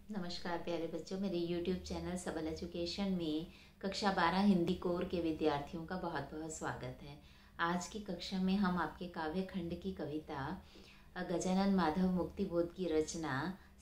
नमस्कार प्यारे बच्चों, मेरे YouTube चैनल सबल एजुकेशन में कक्षा 12 हिंदी कोर के विद्यार्थियों का बहुत बहुत स्वागत है। आज की कक्षा में हम आपके काव्य खंड की कविता गजानन माधव मुक्तिबोध की रचना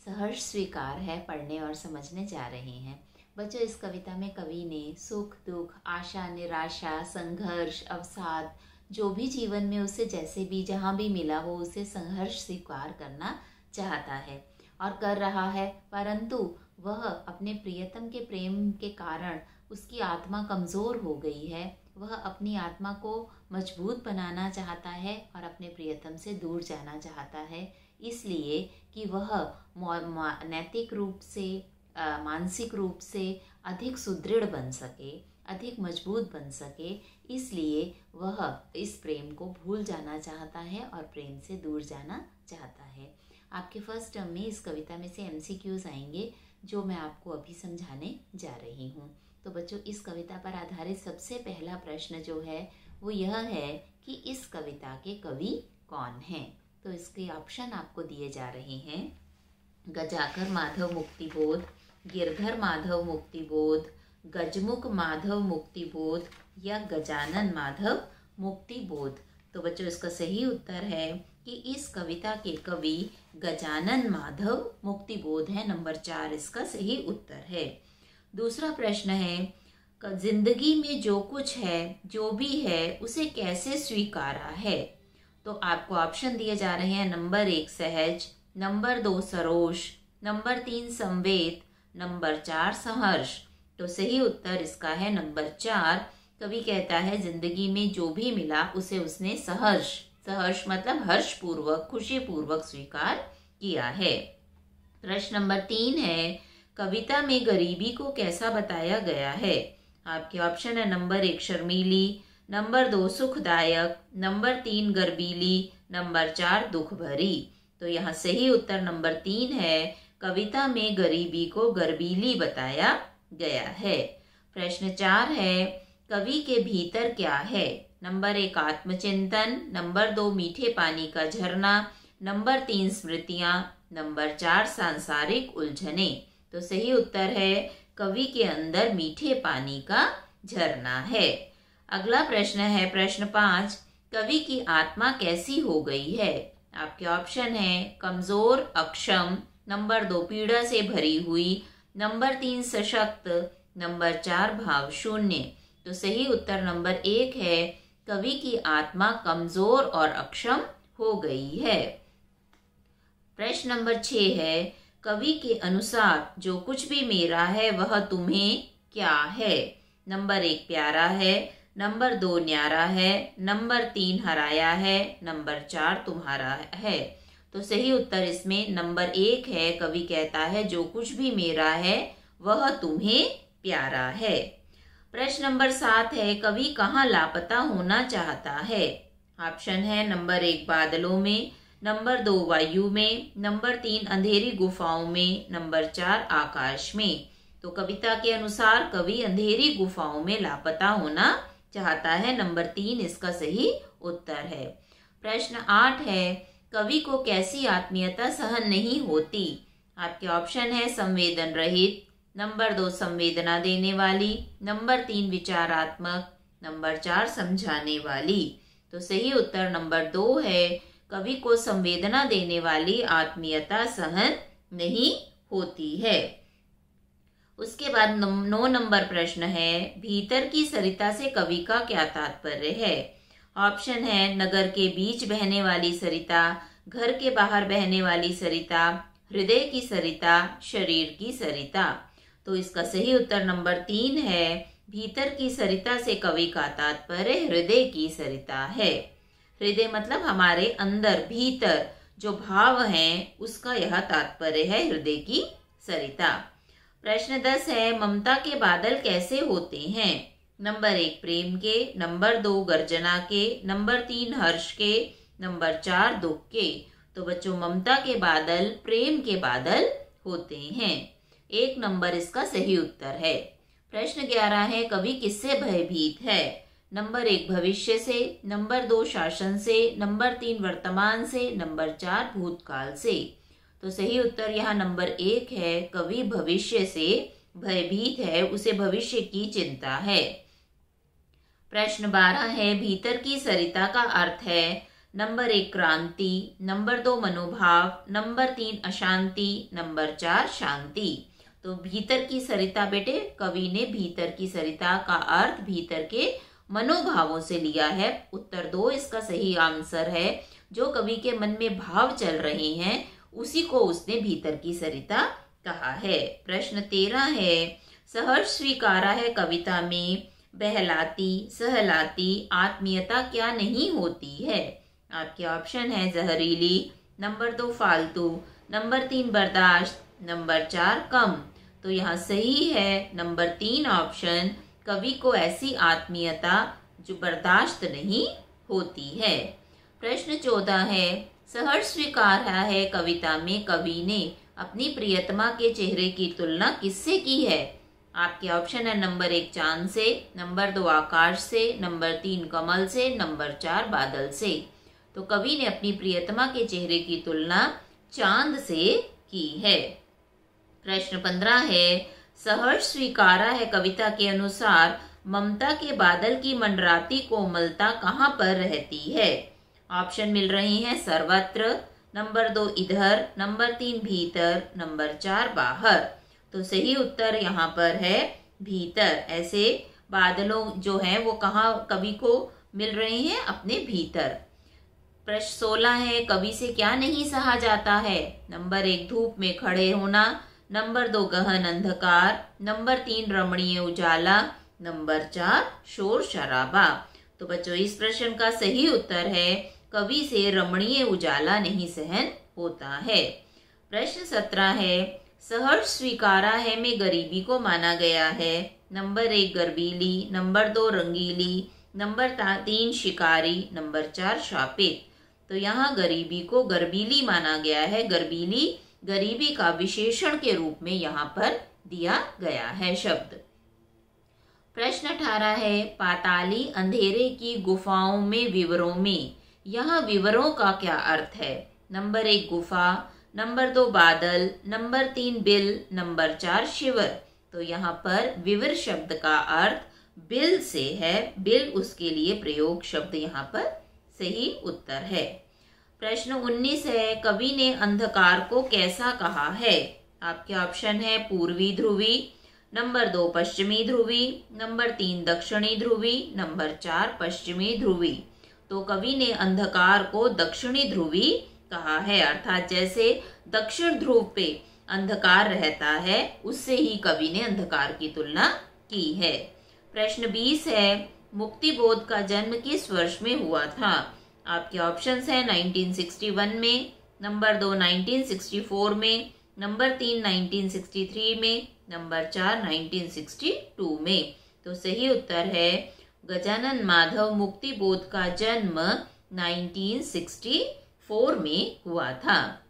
सहर्ष स्वीकार है पढ़ने और समझने जा रहे हैं। बच्चों, इस कविता में कवि ने सुख दुख, आशा निराशा, संघर्ष, अवसाद, जो भी जीवन में उसे जैसे भी जहाँ भी मिला वो उसे संघर्ष स्वीकार करना चाहता है और कर रहा है, परंतु वह अपने प्रियतम के प्रेम के कारण उसकी आत्मा कमज़ोर हो गई है। वह अपनी आत्मा को मजबूत बनाना चाहता है और अपने प्रियतम से दूर जाना चाहता है, इसलिए कि वह नैतिक रूप से, मानसिक रूप से अधिक सुदृढ़ बन सके, अधिक मजबूत बन सके। इसलिए वह इस प्रेम को भूल जाना चाहता है और प्रेम से दूर जाना चाहता है। आपके फर्स्ट टर्म में इस कविता में से MCQs आएंगे जो मैं आपको अभी समझाने जा रही हूँ। तो बच्चों, इस कविता पर आधारित सबसे पहला प्रश्न जो है वो यह है कि इस कविता के कवि कौन हैं। तो इसके ऑप्शन आपको दिए जा रहे हैं: गजाकर माधव मुक्तिबोध, गिरधर माधव मुक्तिबोध, गजमुख माधव मुक्तिबोध या गजानन माधव मुक्तिबोध। तो बच्चों, इसका सही उत्तर है कि इस कविता के कवि गजानन माधव मुक्तिबोध है। नंबर 4 इसका सही उत्तर है। दूसरा प्रश्न है, जिंदगी में जो कुछ है, जो भी है, उसे कैसे स्वीकारा है। तो आपको ऑप्शन दिए जा रहे हैं: नंबर 1 सहज, नंबर 2 सरोष, नंबर 3 संवेद, नंबर 4 सहर्ष। तो सही उत्तर इसका है नंबर 4। कवि कहता है जिंदगी में जो भी मिला उसे उसने सहर्ष, सहर्ष मतलब हर्षपूर्वक, खुशीपूर्वक स्वीकार किया है। प्रश्न नंबर 3 है, कविता में गरीबी को कैसा बताया गया है। आपके ऑप्शन है: नंबर 1 शर्मीली, नंबर 2 सुखदायक, नंबर 3 गर्बीली, नंबर 4 दुख भरी। तो यहाँ सही उत्तर नंबर 3 है। कविता में गरीबी को गर्बीली बताया गया है। प्रश्न 4 है, कवि के भीतर क्या है। नंबर 1 आत्मचिंतन, नंबर 2 मीठे पानी का झरना, नंबर 3 स्मृतियां, नंबर 4 सांसारिक उलझने। तो सही उत्तर है कवि के अंदर मीठे पानी का झरना है। अगला प्रश्न है प्रश्न 5, कवि की आत्मा कैसी हो गई है। आपके ऑप्शन है: कमजोर, अक्षम, नंबर 2 पीड़ा से भरी हुई, नंबर 3 सशक्त, नंबर 4 भाव शून्य। तो सही उत्तर नंबर 1 है, कवि की आत्मा कमजोर और अक्षम हो गई है। प्रश्न नंबर 6 है, कवि के अनुसार जो कुछ भी मेरा है वह तुम्हें क्या है। नंबर 1 प्यारा है, नंबर 2 न्यारा है, नंबर 3 हराया है, नंबर 4 तुम्हारा है। तो सही उत्तर इसमें नंबर 1 है। कवि कहता है जो कुछ भी मेरा है वह तुम्हें प्यारा है। प्रश्न नंबर 7 है, कवि कहाँ लापता होना चाहता है। ऑप्शन है: नंबर 1 बादलों में, नंबर 2 वायु में, नंबर 3 अंधेरी गुफाओं में, नंबर 4 आकाश में। तो कविता के अनुसार कवि अंधेरी गुफाओं में लापता होना चाहता है। नंबर 3 इसका सही उत्तर है। प्रश्न 8 है, कवि को कैसी आत्मीयता सहन नहीं होती। आपके ऑप्शन है: संवेदन रहित, नंबर 2 संवेदना देने वाली, नंबर 3 विचारात्मक, नंबर 4 समझाने वाली। तो सही उत्तर नंबर 2 है, कवि को संवेदना देने वाली आत्मीयता सहन नहीं होती है। उसके बाद 9 नंबर प्रश्न है, भीतर की सरिता से कवि का क्या तात्पर्य है। ऑप्शन है: नगर के बीच बहने वाली सरिता, घर के बाहर बहने वाली सरिता, हृदय की सरिता, शरीर की सरिता। तो इसका सही उत्तर नंबर 3 है। भीतर की सरिता से कवि का तात्पर्य हृदय की सरिता है। हृदय मतलब हमारे अंदर, भीतर जो भाव हैं उसका यह तात्पर्य है हृदय की सरिता। प्रश्न 10 है, ममता के बादल कैसे होते हैं। नंबर 1 प्रेम के, नंबर 2 गर्जना के, नंबर 3 हर्ष के, नंबर 4 दुख के। तो बच्चों, ममता के बादल प्रेम के बादल होते हैं। 1 नंबर इसका सही उत्तर है। प्रश्न 11 है, कवि किससे भयभीत है। नंबर 1 भविष्य से, नंबर 2 शासन से, नंबर 3 वर्तमान से, नंबर 4 भूतकाल से। तो सही उत्तर यहाँ नंबर 1 है। कवि भविष्य से भयभीत है, उसे भविष्य की चिंता है। प्रश्न 12 है, भीतर की सरिता का अर्थ है नंबर 1 क्रांति, नंबर 2 मनोभाव, नंबर 3 अशांति, नंबर 4 शांति। तो भीतर की सरिता बेटे, कवि ने भीतर की सरिता का अर्थ भीतर के मनोभावों से लिया है। उत्तर 2 इसका सही आंसर है। जो कवि के मन में भाव चल रहे हैं उसी को उसने भीतर की सरिता कहा है। प्रश्न 13 है, सहर्ष स्वीकारा है कविता में बहलाती सहलाती आत्मीयता क्या नहीं होती है। आपके ऑप्शन है जहरीली, नंबर 2 फालतू, नंबर 3 बर्दाश्त, नंबर 4 कम। तो यहाँ सही है नंबर 3 ऑप्शन। कवि को ऐसी आत्मीयता जो बर्दाश्त नहीं होती है। प्रश्न 14 है, सहर्ष स्वीकारा है कविता में कवि ने अपनी प्रियतमा के चेहरे की तुलना किससे की है। आपके ऑप्शन है नंबर 1 चांद से, नंबर 2 आकाश से, नंबर 3 कमल से, नंबर 4 बादल से। तो कवि ने अपनी प्रियतमा के चेहरे की तुलना चांद से की है। प्रश्न 15 है, सहर्ष स्वीकारा है कविता के अनुसार ममता के बादल की मंडराती कोमलता कहाँ पर रहती है। ऑप्शन मिल रही हैं सर्वत्र, नंबर 2 इधर, नंबर 3 भीतर, नंबर 4 बाहर। तो सही उत्तर यहाँ पर है भीतर। ऐसे बादलों जो हैं वो कहाँ कवि को मिल रहे हैं, अपने भीतर। प्रश्न 16 है, कवि से क्या नहीं सहा जाता है। नंबर 1 धूप में खड़े होना, नंबर 2 गहन अंधकार, नंबर 3 रमणीय उजाला, नंबर 4 शोर शराबा। तो बच्चों इस प्रश्न का सही उत्तर है कवि से रमणीय उजाला नहीं सहन होता है। प्रश्न 17 है, सहर्ष स्वीकारा है में गरीबी को माना गया है। नंबर 1 गर्वीली, नंबर 2 रंगीली, नंबर 3 शिकारी, नंबर 4 शापित। तो यहाँ गरीबी को गर्वीली माना गया है। गर्वीली गरीबी का विशेषण के रूप में यहाँ पर दिया गया है शब्द। प्रश्न 18 है, पाताली अंधेरे की गुफाओं में विवरों में, यहाँ विवरों का क्या अर्थ है। नंबर 1 गुफा, नंबर 2 बादल, नंबर 3 बिल, नंबर 4 शिवर। तो यहाँ पर विवर शब्द का अर्थ बिल से है। बिल उसके लिए प्रयोग शब्द यहाँ पर सही उत्तर है। प्रश्न 19 है, कवि ने अंधकार को कैसा कहा है। आपके ऑप्शन है पूर्वी ध्रुवी, नंबर 2 पश्चिमी ध्रुवी, नंबर 3 दक्षिणी ध्रुवी, नंबर 4 पश्चिमी ध्रुवी। तो कवि ने अंधकार को दक्षिणी ध्रुवी कहा है, अर्थात जैसे दक्षिण ध्रुव पे अंधकार रहता है उससे ही कवि ने अंधकार की तुलना की है। प्रश्न 20 है, मुक्तिबोध का जन्म किस वर्ष में हुआ था। आपके ऑप्शंस हैं 1961 में, नंबर 2 1964 में, नंबर 3 1963 में, नंबर 4 1962 में। तो सही उत्तर है गजानन माधव मुक्तिबोध का जन्म 1964 में हुआ था।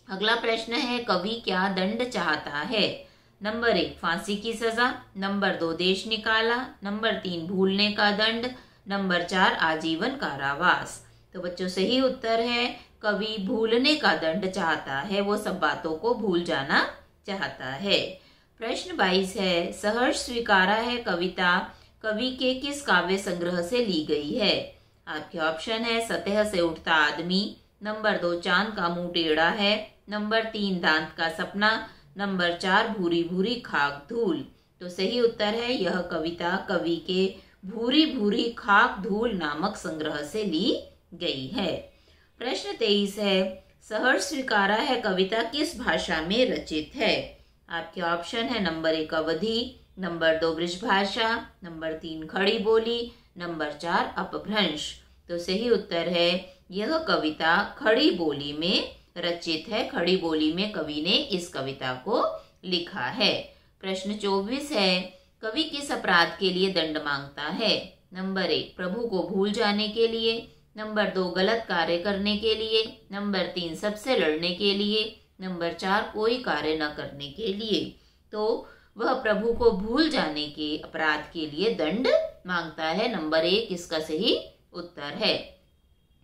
अगला प्रश्न है, कवि क्या दंड चाहता है। नंबर 1 फांसी की सजा, नंबर 2 देश निकाला, नंबर 3 भूलने का दंड, नंबर 4 आजीवन कारावास। तो बच्चों सही उत्तर है कवि भूलने का दंड चाहता है, वो सब बातों को भूल जाना चाहता है। प्रश्न 22 है, सहर्ष स्वीकारा है कविता कवि के किस काव्य संग्रह से ली गई है। आपके ऑप्शन है सतह से उठता आदमी, नंबर 2 चांद का मुंह टेढ़ा है, नंबर 3 दांत का सपना, नंबर 4 भूरी भूरी खाक धूल। तो सही उत्तर है यह कविता कवि के भूरी भूरी खाक धूल नामक संग्रह से ली गई है। प्रश्न 23 है, सहर्ष स्वीकारा है कविता किस भाषा में रचित है। आपके ऑप्शन है नंबर 1 अवधी, नंबर 2 ब्रजभाषा, नंबर 3 खड़ी बोली, नंबर 4 अपभ्रंश। तो सही उत्तर है यह कविता खड़ी बोली में रचित है। खड़ी बोली में कवि ने इस कविता को लिखा है। प्रश्न 24 है, कवि किस अपराध के लिए दंड मांगता है। नंबर 1 प्रभु को भूल जाने के लिए, नंबर 2 गलत कार्य करने के लिए, नंबर 3 सबसे लड़ने के लिए, नंबर 4 कोई कार्य न करने के लिए। तो वह प्रभु को भूल जाने के अपराध के लिए दंड मांगता है। नंबर 1 इसका सही उत्तर है।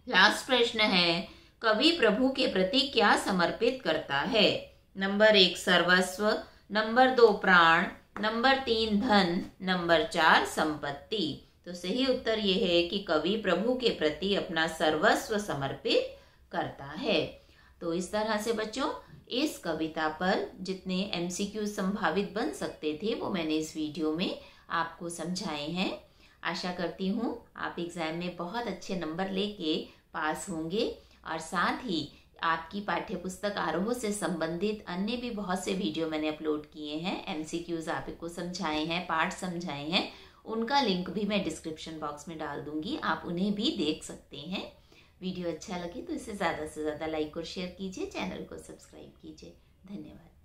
लास्ट प्रश्न है, कवि प्रभु के प्रति क्या समर्पित करता है? नंबर 1 सर्वस्व, नंबर 2 प्राण, नंबर 3 धन, नंबर 4 संपत्ति। तो सही उत्तर ये है कि कवि प्रभु के प्रति अपना सर्वस्व समर्पित करता है। तो इस तरह से बच्चों इस कविता पर जितने MCQ संभावित बन सकते थे वो मैंने इस वीडियो में आपको समझाए हैं। आशा करती हूँ आप एग्जाम में बहुत अच्छे नंबर लेके पास होंगे और साथ ही आपकी पाठ्यपुस्तक आरोह से संबंधित अन्य भी बहुत से वीडियो मैंने अपलोड किए हैं, MCQs आपको समझाए हैं, पाठ समझाए हैं, उनका लिंक भी मैं डिस्क्रिप्शन बॉक्स में डाल दूंगी, आप उन्हें भी देख सकते हैं। वीडियो अच्छा लगे तो इसे ज़्यादा से ज़्यादा लाइक और शेयर कीजिए, चैनल को सब्सक्राइब कीजिए। धन्यवाद।